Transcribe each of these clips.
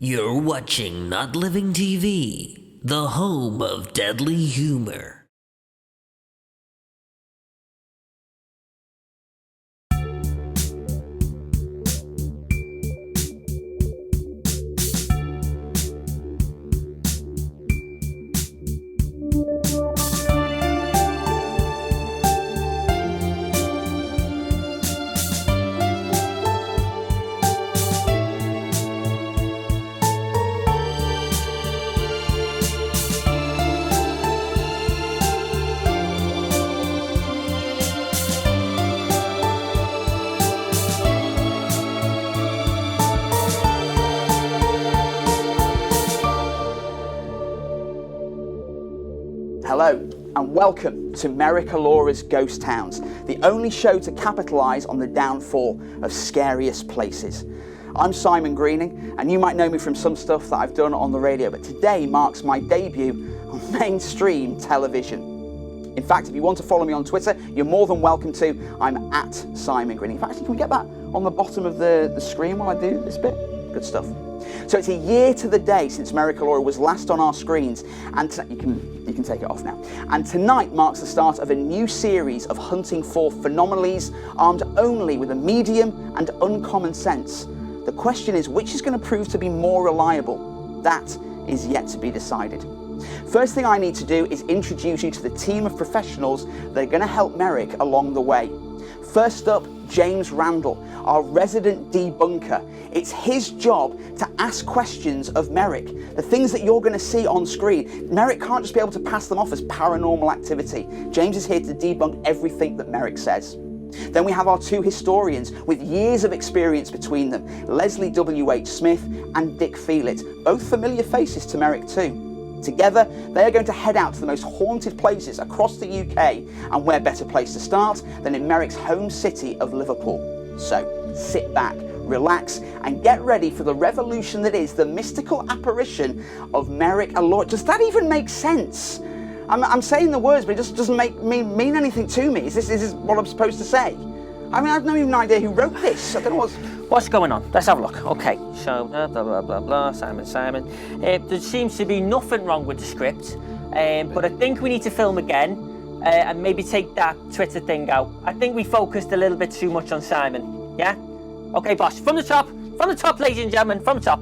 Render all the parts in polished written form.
You're watching Not Living TV, the home of deadly humor. Hello and welcome to Merrick Alora's Ghost Towns, the only show to capitalise on the downfall of scariest places. I'm Simon Greening, and you might know me from some stuff that I've done on the radio, but today marks my debut on mainstream television. In fact, if you want to follow me on Twitter, you're more than welcome to. I'm at Simon Greening. In fact, can we get that on the bottom of the screen while I do this bit? Good stuff. So it's a year to the day since Merrick Alora was last on our screens, and you can take it off now. And tonight marks the start of a new series of hunting for phenomillies, armed only with a medium and uncommon sense. The question is, which is going to prove to be more reliable? That is yet to be decided. First thing I need to do is introduce you to the team of professionals that are going to help Merrick along the way. First up, James Randall, our resident debunker. It's his job to ask questions of Merrick. The things that you're going to see on screen, Merrick can't just be able to pass them off as paranormal activity. James is here to debunk everything that Merrick says. Then we have our two historians with years of experience between them, Leslie W.H. Smith and Dick Felix, both familiar faces to Merrick too. Together, they are going to head out to the most haunted places across the UK, and where better place to start than in Merrick's home city of Liverpool. So, sit back, relax, and get ready for the revolution that is the mystical apparition of Merrick Alora. Does that even make sense? I'm saying the words, but it just doesn't mean anything to me. Is this what I'm supposed to say? I mean, I have no even idea who wrote this. I don't know What's going on? Let's have a look. Okay, so blah, blah, blah, blah, Simon. There seems to be nothing wrong with the script, but I think we need to film again and maybe take that Twitter thing out. I think we focused a little bit too much on Simon, yeah? Okay, boss, from the top, ladies and gentlemen, from the top.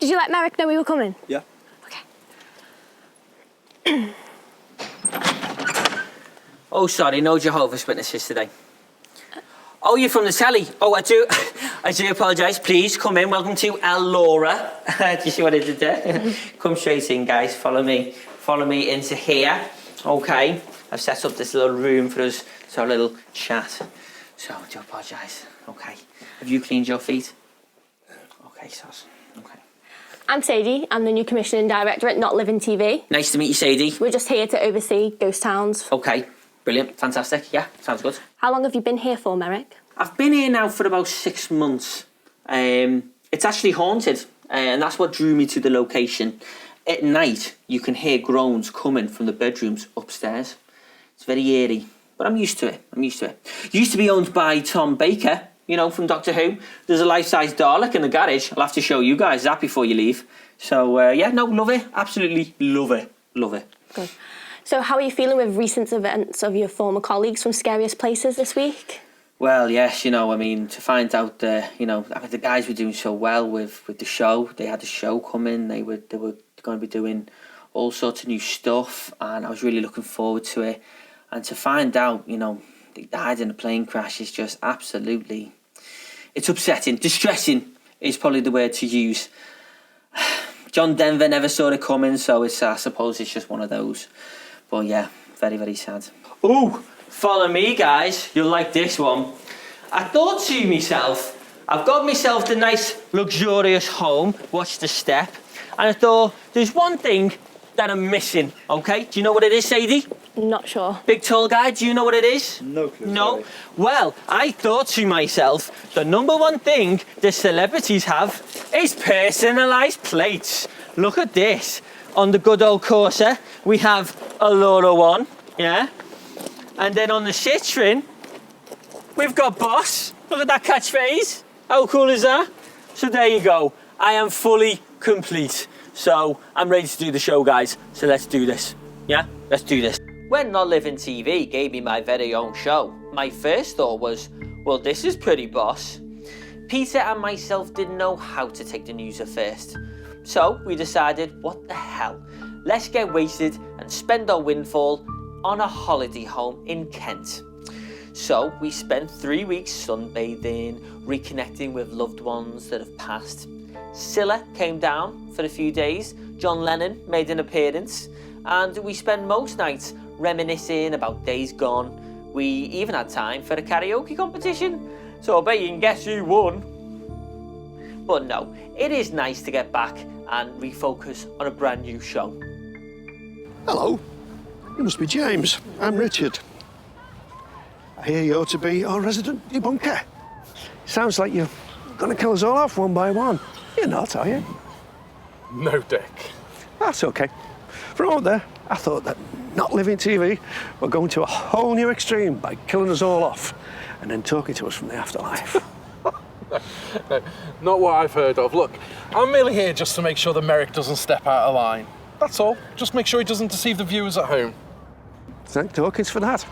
Did you let Merrick know we were coming? Yeah. Okay. Oh, sorry, no Jehovah's Witnesses today. Oh, you're from the telly. Oh, I do apologise. Please, come in. Welcome to Alora. Do you see what I did there? Come straight in, guys. Follow me into here. Okay. I've set up this little room for us to have a little chat. So, I do apologise. Okay. Have you cleaned your feet? Okay, Sos. Okay. I'm Sadie. I'm the new commissioning director at Not Living TV. Nice to meet you, Sadie. We're just here to oversee ghost towns. Okay, brilliant, fantastic. Yeah, sounds good. How long have you been here for, Merrick? I've been here now for about 6 months. It's actually haunted, and that's what drew me to the location. At night, you can hear groans coming from the bedrooms upstairs. It's very eerie, but I'm used to it. Used to be owned by Tom Baker, you know, from Doctor Who. There's a life-size Dalek in the garage. I'll have to show you guys that before you leave. So, yeah, no, love it. Absolutely love it. Good. So how are you feeling with recent events of your former colleagues from scariest places this week? Well, yes, you know, I mean, to find out, the guys were doing so well with the show. They had the show coming. They were going to be doing all sorts of new stuff, and I was really looking forward to it. And to find out, you know, they died in a plane crash is just absolutely... It's upsetting. Distressing is probably the word to use. John Denver never saw it coming, so I suppose it's just one of those. But yeah, very, very sad. Ooh, follow me, guys. You'll like this one. I thought to myself, I've got myself the nice, luxurious home. Watch the step. And I thought, there's one thing that I'm missing, okay? Do you know what it is, Sadie? Not sure. Big tall guy, do you know what it is? No clue. No? Sorry. Well, I thought to myself, the number one thing the celebrities have is personalised plates. Look at this. On the good old Corsa, we have Alora 1, yeah? And then on the Citroen, we've got Boss. Look at that catchphrase. How cool is that? So there you go. I am fully complete. So I'm ready to do the show, guys. So let's do this. Yeah? Let's do this. When Not Living TV gave me my very own show, my first thought was, well, this is pretty boss. Peter and myself didn't know how to take the news at first. So we decided, what the hell? Let's get wasted and spend our windfall on a holiday home in Kent. So we spent 3 weeks sunbathing, reconnecting with loved ones that have passed. Scylla came down for a few days, John Lennon made an appearance, and we spent most nights reminiscing about days gone. We even had time for a karaoke competition, so I bet you can guess who won. But no, it is nice to get back and refocus on a brand new show. Hello, you must be James. I'm Richard. I hear you're to be our resident debunker. Sounds like you're going to kill us all off one by one. You're not, are you? No, Dick. That's okay. From out there, I thought that Not Living TV were going to a whole new extreme by killing us all off and then talking to us from the afterlife. No, not what I've heard of. Look, I'm merely here just to make sure that Merrick doesn't step out of line. That's all. Just make sure he doesn't deceive the viewers at home. Thank Dawkins for that.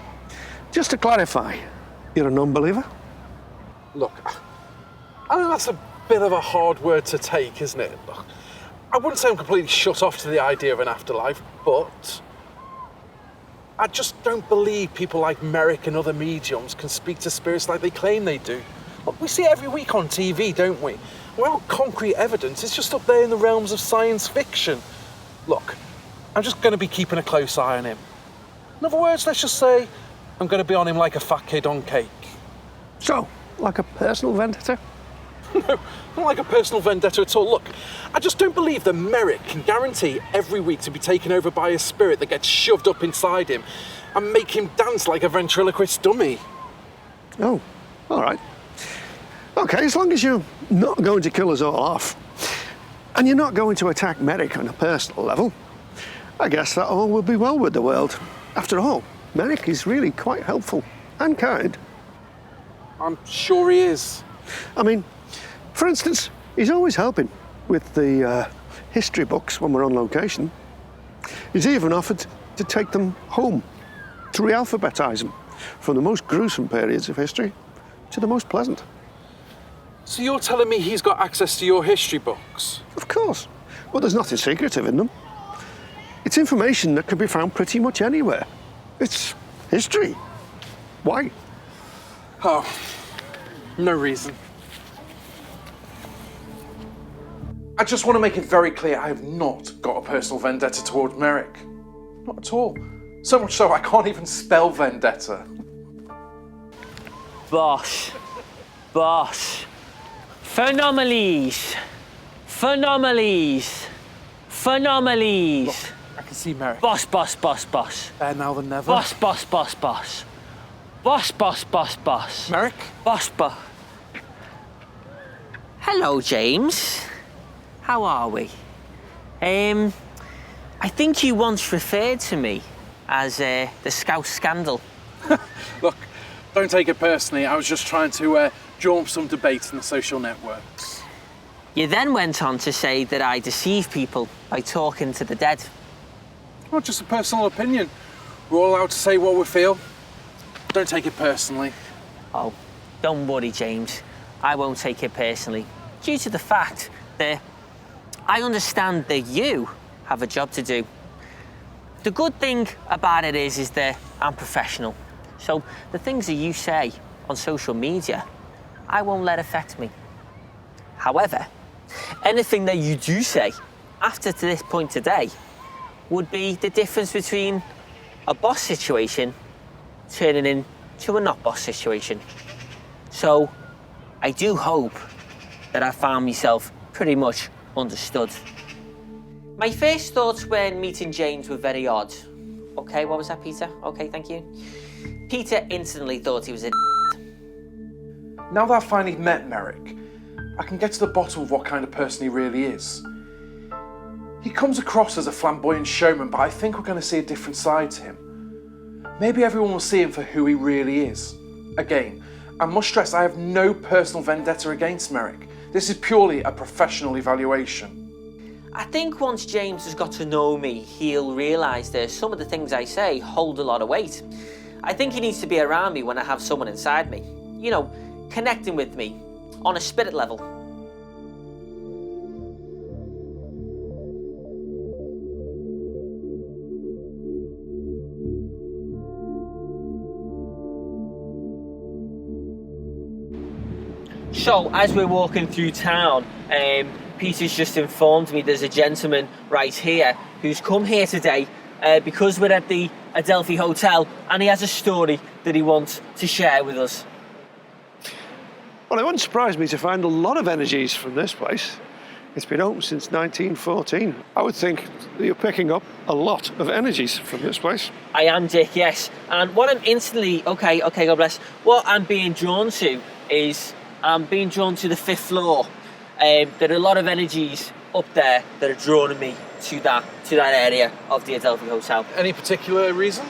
Just to clarify, you're a non-believer? Look, I know that's a bit of a hard word to take, isn't it? Look, I wouldn't say I'm completely shut off to the idea of an afterlife, but I just don't believe people like Merrick and other mediums can speak to spirits like they claim they do. Look, we see it every week on TV, don't we? Without concrete evidence, it's just up there in the realms of science fiction. Look, I'm just going to be keeping a close eye on him. In other words, let's just say I'm going to be on him like a fat kid on cake. So, like a personal vendetta? No, not like a personal vendetta at all. Look, I just don't believe that Merrick can guarantee every week to be taken over by a spirit that gets shoved up inside him and make him dance like a ventriloquist dummy. Oh, all right. Okay, as long as you're not going to kill us all off, and you're not going to attack Merrick on a personal level, I guess that all will be well with the world. After all, Merrick is really quite helpful and kind. I'm sure he is. I mean, for instance, he's always helping with the history books when we're on location. He's even offered to take them home, to re-alphabetize them, from the most gruesome periods of history to the most pleasant. So you're telling me he's got access to your history books? Of course, but there's nothing secretive in them. It's information that can be found pretty much anywhere. It's history. Why? Oh, no reason. I just want to make it very clear I have not got a personal vendetta towards Merrick. Not at all. So much so I can't even spell vendetta. Boss. Boss. Phenomillies. Phenomillies. Phenomillies. I can see Merrick. Boss, boss, boss, boss. Better now than never. Boss, boss, boss, boss. Boss, boss, boss, boss. Merrick? Boss, boss. Hello, James. How are we? I think you once referred to me as the Scout Scandal. Look, don't take it personally. I was just trying to draw up some debates in the social networks. You then went on to say that I deceive people by talking to the dead. Well, just a personal opinion. We're all allowed to say what we feel. Don't take it personally. Oh, don't worry, James. I won't take it personally, due to the fact that I understand that you have a job to do. The good thing about it is that I'm professional. So the things that you say on social media, I won't let affect me. However, anything that you do say after to this point today would be the difference between a boss situation turning into a not boss situation. So I do hope that I found myself pretty much understood. My first thoughts when meeting James were very odd. Okay, what was that, Peter? Okay, thank you. Peter instantly thought he was a Now that I've finally met Merrick, I can get to the bottom of what kind of person he really is. He comes across as a flamboyant showman, but I think we're going to see a different side to him. Maybe everyone will see him for who he really is. Again, I must stress I have no personal vendetta against Merrick. This is purely a professional evaluation. I think once James has got to know me, he'll realise that some of the things I say hold a lot of weight. I think he needs to be around me when I have someone inside me. You know, connecting with me on a spirit level. So, as we're walking through town, Peter's just informed me there's a gentleman right here who's come here today because we're at the Adelphi Hotel, and he has a story that he wants to share with us. Well, it wouldn't surprise me to find a lot of energies from this place. It's been open since 1914. I would think that you're picking up a lot of energies from this place. I am, Dick, yes. And what I'm instantly, okay, God bless, what I'm being drawn to is, I'm being drawn to the 5th floor. There are a lot of energies up there that are drawing me to that area of the Adelphi Hotel. Any particular reason?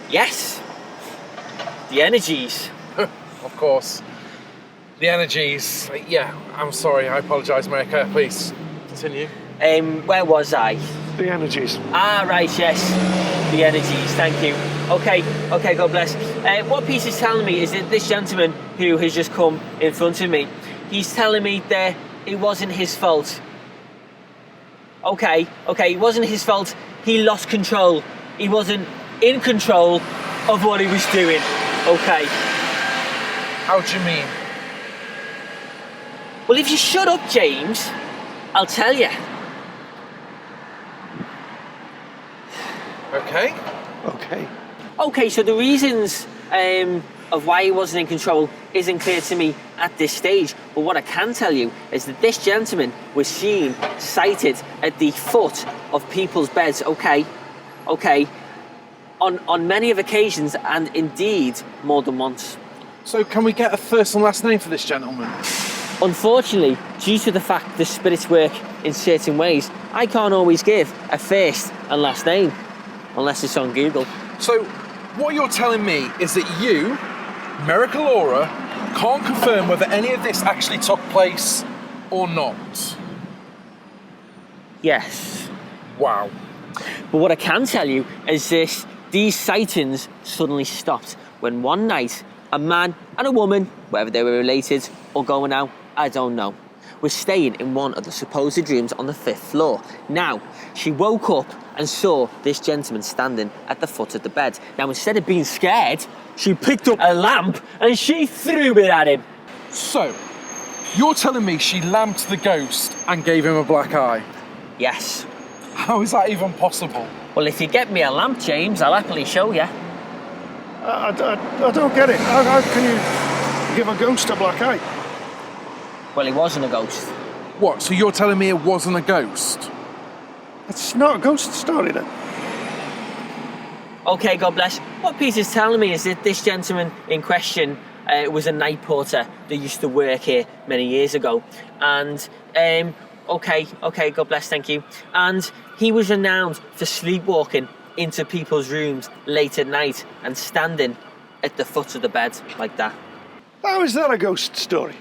Yes, the energies. Of course. The energies. Yeah, I'm sorry, I apologise, Merrick. Please, continue. Where was I? The energies. Ah, right, yes. The energies, thank you. Okay, God bless. What Peter's telling me is that this gentleman who has just come in front of me, he's telling me that it wasn't his fault. Okay, it wasn't his fault. He lost control. He wasn't in control of what he was doing. Okay. How do you mean? Well, if you shut up, James, I'll tell you. Okay. Okay, so the reasons of why he wasn't in control isn't clear to me at this stage, but what I can tell you is that this gentleman was seen, sighted at the foot of people's beds, okay, on many of occasions, and indeed more than once. So can we get a first and last name for this gentleman? Unfortunately, due to the fact the spirits work in certain ways, I can't always give a first and last name, unless it's on Google. So, what you're telling me is that you, Merrick Alora, can't confirm whether any of this actually took place or not? Yes. Wow. But what I can tell you is this: these sightings suddenly stopped when one night a man and a woman, whether they were related or going out, I don't know, was staying in one of the supposed rooms on the 5th floor. Now, she woke up and saw this gentleman standing at the foot of the bed. Now, instead of being scared, she picked up a lamp and she threw it at him. So, you're telling me she lamped the ghost and gave him a black eye? Yes. How is that even possible? Well, if you get me a lamp, James, I'll happily show you. I don't get it. How can you give a ghost a black eye? Well, he wasn't a ghost. What, so you're telling me it wasn't a ghost? It's not a ghost story then. Okay, God bless. What Peter's telling me is that this gentleman in question was a night porter that used to work here many years ago. And, okay, God bless, thank you. And he was renowned for sleepwalking into people's rooms late at night and standing at the foot of the bed like that. How is that a ghost story?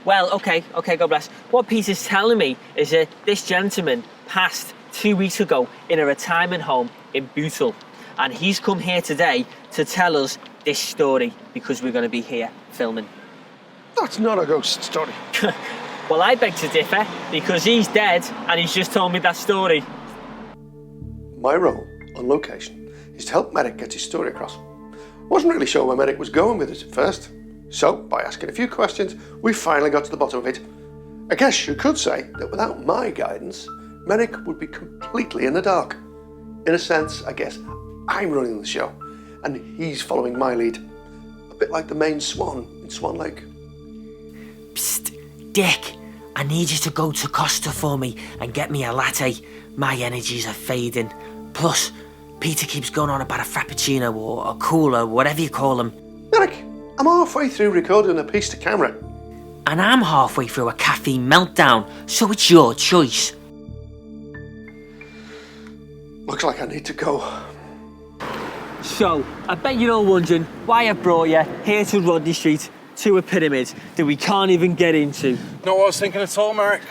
Well, okay, God bless. What Peter's telling me is that this gentleman passed 2 weeks ago in a retirement home in Bootle, and he's come here today to tell us this story because we're going to be here filming. That's not a ghost story. Well, I beg to differ because he's dead and he's just told me that story. My role on location is to help Merrick get his story across. I wasn't really sure where Merrick was going with it at first, so by asking a few questions, we finally got to the bottom of it. I guess you could say that without my guidance, Merrick would be completely in the dark. In a sense, I guess I'm running the show, and he's following my lead. A bit like the main swan in Swan Lake. Psst, Dick, I need you to go to Costa for me and get me a latte. My energies are fading. Plus, Peter keeps going on about a frappuccino or a cooler, whatever you call them. Merrick, I'm halfway through recording a piece to camera. And I'm halfway through a caffeine meltdown, so it's your choice. Looks like I need to go. So, I bet you're all wondering why I brought you here to Rodney Street to a pyramid that we can't even get into. Not what I was thinking at all, Merrick.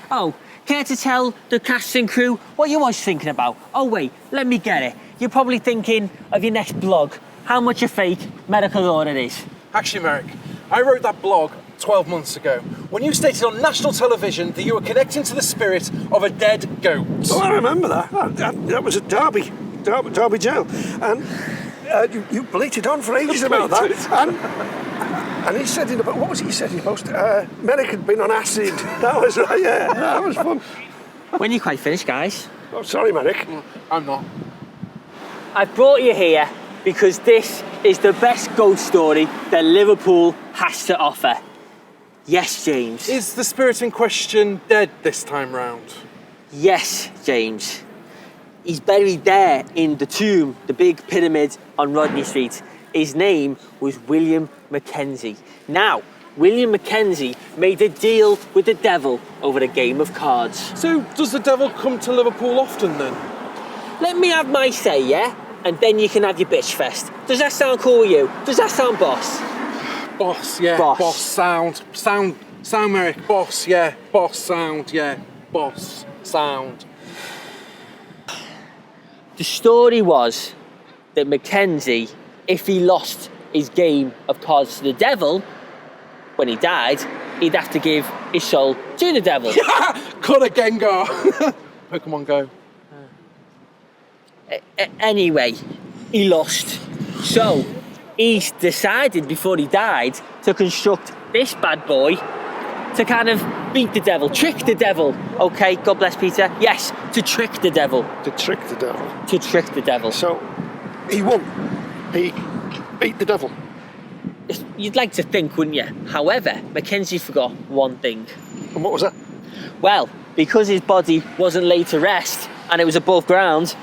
Oh, care to tell the cast and crew what you was thinking about? Oh wait, let me get it. You're probably thinking of your next blog, how much a fake Merrick Alora is. Actually, Merrick, I wrote that blog 12 months ago when you stated on national television that you were connecting to the spirit of a dead goat. Oh, I remember that. That was at Derby Jail. And you bleated on for ages about that. And he said what was it he said in the post? Merrick had been on acid. That was right, yeah. That was fun. When you quite finished, guys? Oh, sorry, Merrick. I'm not. I brought you here because this is the best ghost story that Liverpool has to offer. Yes, James. Is the spirit in question dead this time round? Yes, James. He's buried there in the tomb, the big pyramid on Rodney Street. His name was William Mackenzie. Now, William Mackenzie made a deal with the devil over a game of cards. So, does the devil come to Liverpool often then? Let me have my say, yeah? And then you can have your bitch fest. Does that sound cool with you? Does that sound boss? Boss, yeah. Boss. Sound, Merrick. Boss, yeah. Boss, sound, yeah. Boss, sound. The story was that Mackenzie, if he lost his game of cards to the devil, when he died, he'd have to give his soul to the devil. Cut a Gengar. Pokemon Go. Anyway, he lost. So, he decided before he died to construct this bad boy to kind of beat the devil, trick the devil. Okay, God bless Peter. Yes, to trick the devil. To trick the devil. To trick the devil. So, he won. He beat the devil. You'd like to think, wouldn't you? However, Mackenzie forgot one thing. And what was that? Well, because his body wasn't laid to rest and it was above ground,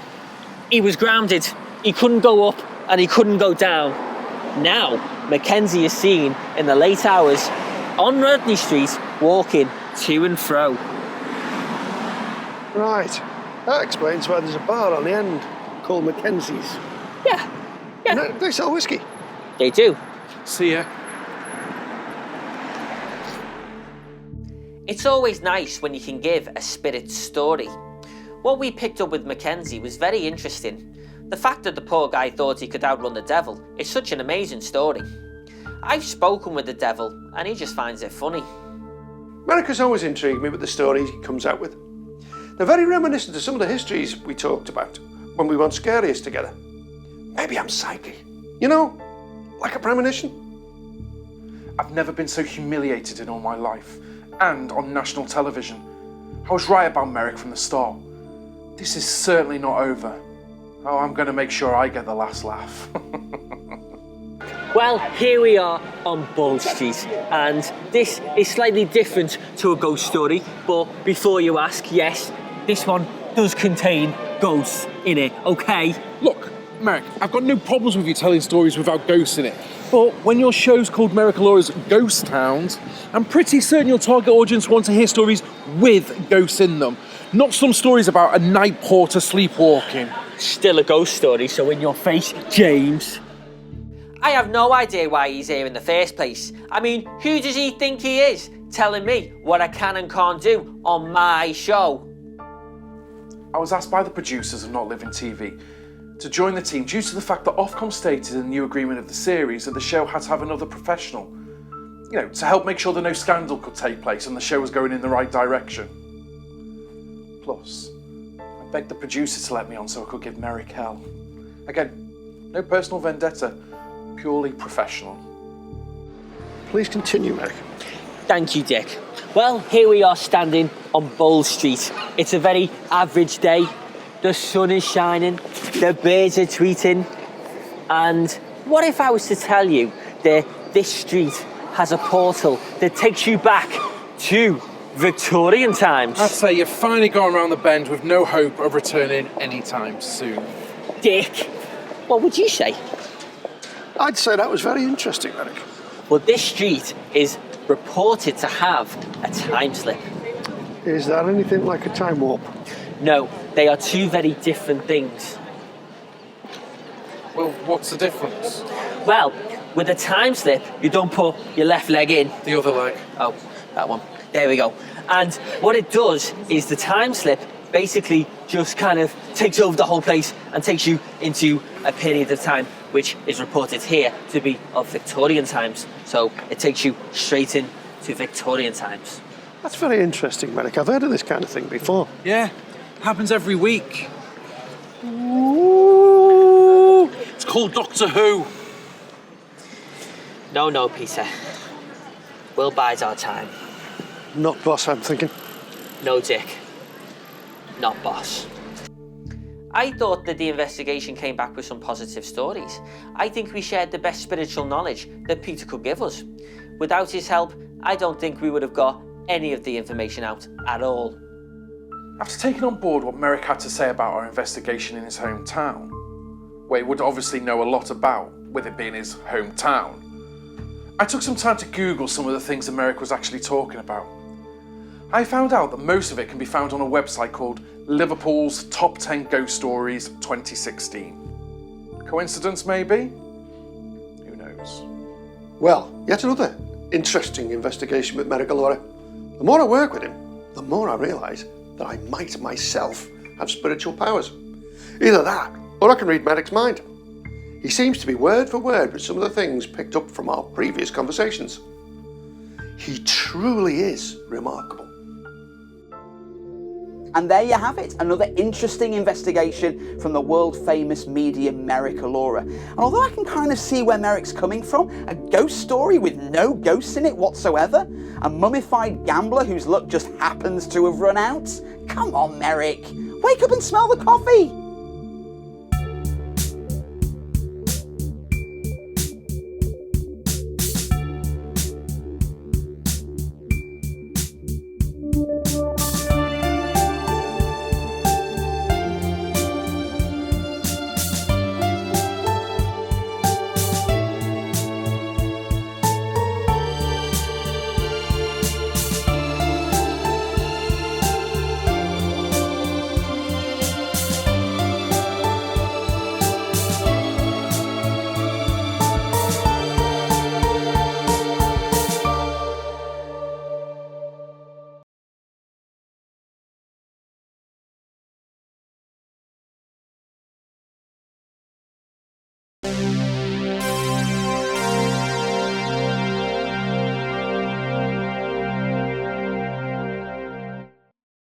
he was grounded. He couldn't go up and he couldn't go down. Now, Mackenzie is seen in the late hours on Rodney Street walking to and fro. Right. That explains why there's a bar on the end called Mackenzie's. Yeah. No, they sell whiskey. They do. See ya. It's always nice when you can give a spirit story. What we picked up with Mackenzie was very interesting. The fact that the poor guy thought he could outrun the devil is such an amazing story. I've spoken with the devil and he just finds it funny. Merrick has always intrigued me with the stories he comes out with. They're very reminiscent of some of the histories we talked about when we went scariest together. Maybe I'm psychic. You know, like a premonition. I've never been so humiliated in all my life, and on national television. I was right about Merrick from the start. This is certainly not over. Oh, I'm going to make sure I get the last laugh. Well, here we are on Ball Street, and this is slightly different to a ghost story, but before you ask, yes, this one does contain ghosts in it, okay? Look, Merrick, I've got no problems with you telling stories without ghosts in it. But when your show's called Merrick Alora's Ghost Towns, I'm pretty certain your target audience want to hear stories with ghosts in them, not some stories about a night porter sleepwalking. Still a ghost story, so in your face, James. I have no idea why he's here in the first place. I mean, who does he think he is, telling me what I can and can't do on my show? I was asked by the producers of Not Living TV to join the team due to the fact that Ofcom stated in the new agreement of the series that the show had to have another professional, to help make sure that no scandal could take place and the show was going in the right direction. Plus, I begged the producer to let me on so I could give Merrick hell. Again, no personal vendetta, purely professional. Please continue, Merrick. Thank you, Dick. Well, here we are standing on Bowl Street. It's a very average day. The sun is shining, the birds are tweeting, and what if I was to tell you that this street has a portal that takes you back to Victorian times? I'd say you've finally gone around the bend with no hope of returning anytime soon. Dick. What would you say? I'd say that was very interesting, Merrick. Well, this street is reported to have a time slip. Is that anything like a time warp? No, they are two very different things. Well, what's the difference? Well, with a time slip, you don't put your left leg in. The other leg. Oh, that one. There we go. And what it does is the time slip basically just kind of takes over the whole place and takes you into a period of time which is reported here to be of Victorian times. So it takes you straight into Victorian times. That's very interesting, Merrick. I've heard of this kind of thing before. Yeah, happens every week. Ooh, it's called Doctor Who. No, Peter. We'll bide our time. Not boss, I'm thinking. No, Dick. Not boss. I thought that the investigation came back with some positive stories. I think we shared the best spiritual knowledge that Peter could give us. Without his help, I don't think we would have got any of the information out at all. After taking on board what Merrick had to say about our investigation in his hometown, where he would obviously know a lot about, with it being his hometown, I took some time to Google some of the things that Merrick was actually talking about. I found out that most of it can be found on a website called Liverpool's Top 10 Ghost Stories 2016. Coincidence, maybe? Who knows? Well, yet another interesting investigation with Merrick Alora. The more I work with him, the more I realise that I might myself have spiritual powers. Either that, or I can read Merrick's mind. He seems to be word for word with some of the things picked up from our previous conversations. He truly is remarkable. And there you have it, another interesting investigation from the world-famous medium Merrick Alora. And although I can kind of see where Merrick's coming from, a ghost story with no ghosts in it whatsoever, a mummified gambler whose luck just happens to have run out? Come on, Merrick, wake up and smell the coffee!